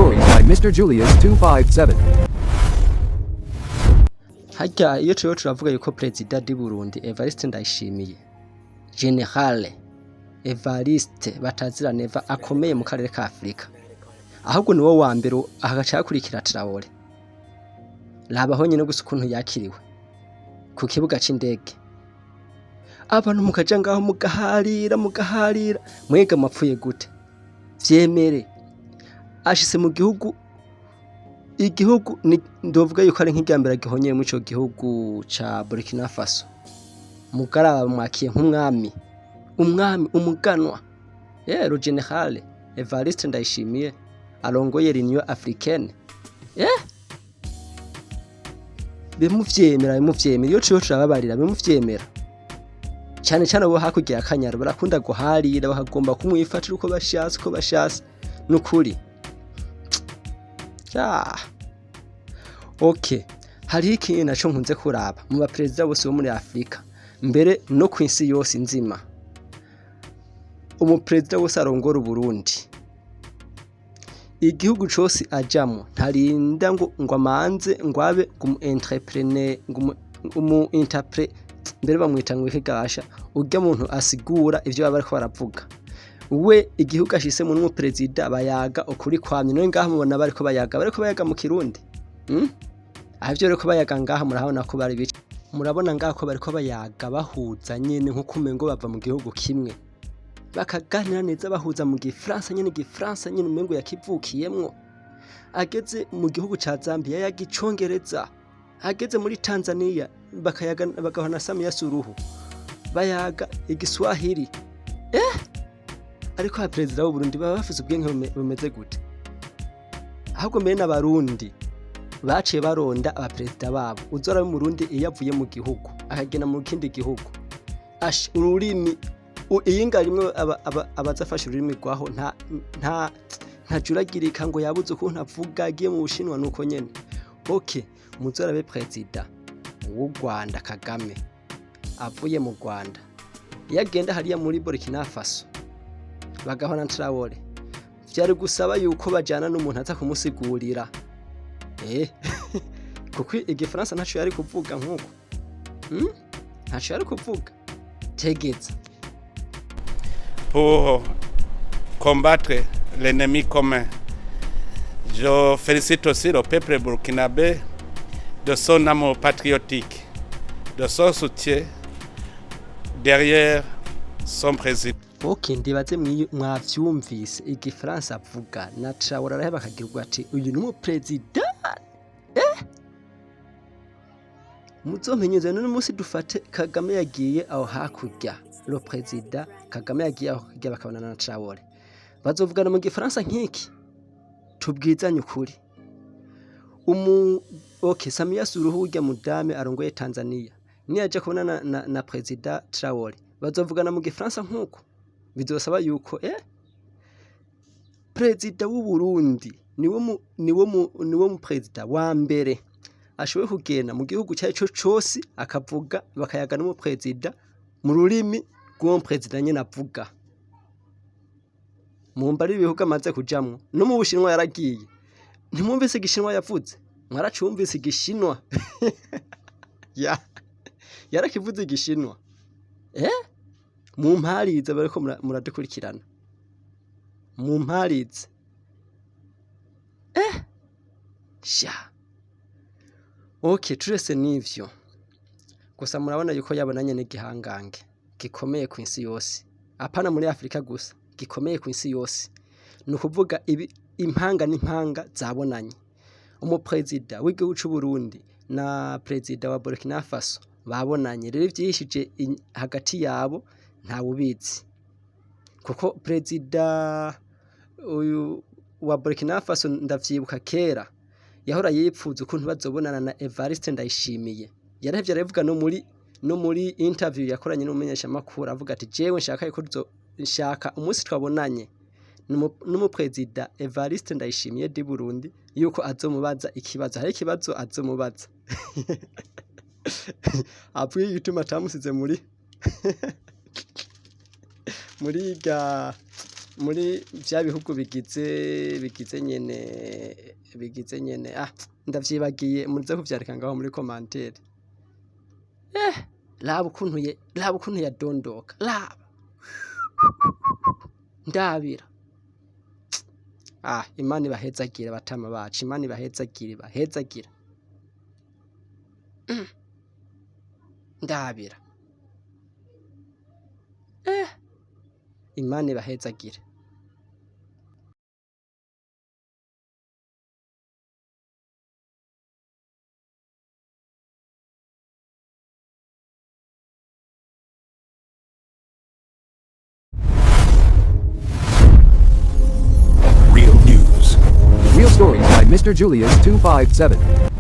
Stories by Mr. Julius 257. Harya iyo turavuga yuko President di Burundi Evariste Ndayishimiye General Evariste batazira neva akomeye mu karere ka Afrika, ahubwo niwo wa mbere agaca yakurikira Traore. Labaho nyine gusa ukuntu yakiriwe ku kibuga c'indege, abantu mukaja ngaho mugaharira mwega mapfuye gute vyemere ashise mu gihugu ndovuga yuko ari nk'iryambere gihonyeye mu ico gihugu ca Burkina Faso. Mugaraba mwakiye nk'umwami umuganwa le General Evariste Ndayishimiye arongoye l'Union Africaine. Bimuvyemera iyo turababarira bimuvyemera cyane abo hakurya akanyaro barakunda guharira bakagomba kumwifatira uko bashatse nukuri. Okay, hari ikintu naco nkunze kuraba mu baperezida bose bo muri Afrika mbere no kw'isi yose nzima. Umuperezida wose arongora Burundi, igihugu cose ajamwo ntarinda ngo amanze ngwabe entrepreneur mbere bamwita ngo ikigasha urya muntu asigura ivyo baba bariko baravuga. We igihugu ashisemo n'umuperezida bayaga ukuri kwamye no ngaho mubona bariko bayaga mu Kirundi. Avyo reko bayaga ngaha murabona ko bari bice, murabona ngaho ko bariko bayaga bahuza nyene nko kumengo bava mu gihugu kimwe, bakaganira neza bahuza mu Gifaransa nyene umengo yakivukiyemwo. Ageze mu gihugu ca Zambia yagicongereza, ageze muri Tanzania bagahana Samia Suluhu bayaga igiswahili. Ariko abaperezida b'u Burundi baba bafise ubwenge bumeze gute? Ahubwo mbere n'abarundi baciye baronda abaperezida babo. Uzora mu Burundi iyo avuye mu gihugu akagena mu kindi gihugu, ururimi iyinga rimwe abazafasha ururimi rwaho ntajuragirika ngo yabuze ukuntu avuga agiye mu Bushinwa nuko nyene. Okay, muzora be perezida w'u Rwanda Kagame avuye mu Rwanda yagenda hariya muri Burkina Faso bagahona Traore, vyari gusaba yuko bajana n'umuntu aza kumusigurira kuko igifaransa ntaco yari kuvuga nkuko ntaco yari kuvuga tegeza. Pour combattre l'ennemi commun, je félicite aussi le peuple burkinabé de son amour patriotique, de son soutien derrière son président. Okay, ndibaze mwavyumvise igifaransa avuga na Traore arahe bakagirwa ati uyu ni umuperezida. Muzomenyeze n'umunsi dufate Kagame yagiye aho hakurya, le président Kagame yagiye aho hakurya bakabana na Traore bazovugana mu gifaransa nk'iki tubwizanye ukuri. Okay, Samia Suluhu urya mudame arongoye Tanzania niyaje kubona na président Traore bazovugana mu gifaransa nk'uko. Bizosaba yuko perezida w'u Burundi niwo mu perezida wa mbere ashoboye kugenda mu gihugu cyaco cose akavuga bakayaga no mu perezida mu rurimi rw'uwo perezida nyene avuga. Mumbari ibihugu amaze kujamwo no mu Bushinwa yaragiye, ntimwumvise igishinwa yavuze? Mwaracumvise igishinwa? Yarakivuze igishinwa. Mumparize bariko muradukurikirana, mumparize. Okay, turese nivyo gusa murabona yuko yabonanye n'igihangange gikomeye ku isi yose, apana muri Afrika gusa, gikomeye ku isi yose. Ni ukuvuga impanga n'impanga zabonanye. Umuperezida w'igihugu c'u Burundi na perezida wa Burkina Faso babonanye, rero ivyishije hagati yabo nta bubizi, kuko perezida uyu wa Burkina Faso ndavyibuka kera yahora yipfuza ukuntu bazobonana na Evariste Ndayishimiye. Yarahevye aravuga no muri interview yakoranye n'umumenyesha makuru avuga ati jewe nshaka yuko nshaka umunsi twabonanye n'umuperezida Evariste Ndayishimiye di Burundi yuko azomubaza ikibazo, hari ikibazo azomubaza. Avuye yituma tamusize muri muri vya bihugu bigize nyene ndavyibagiye muze kuvyandika ngaho muri commentaire. Raba ukuntu yadondoka, raba ndabira. Imana ibahezagire batama bacu, Imana ibahezagire. Ndabira. Imana ibahezagire. Real stories by Mr. Julius 257.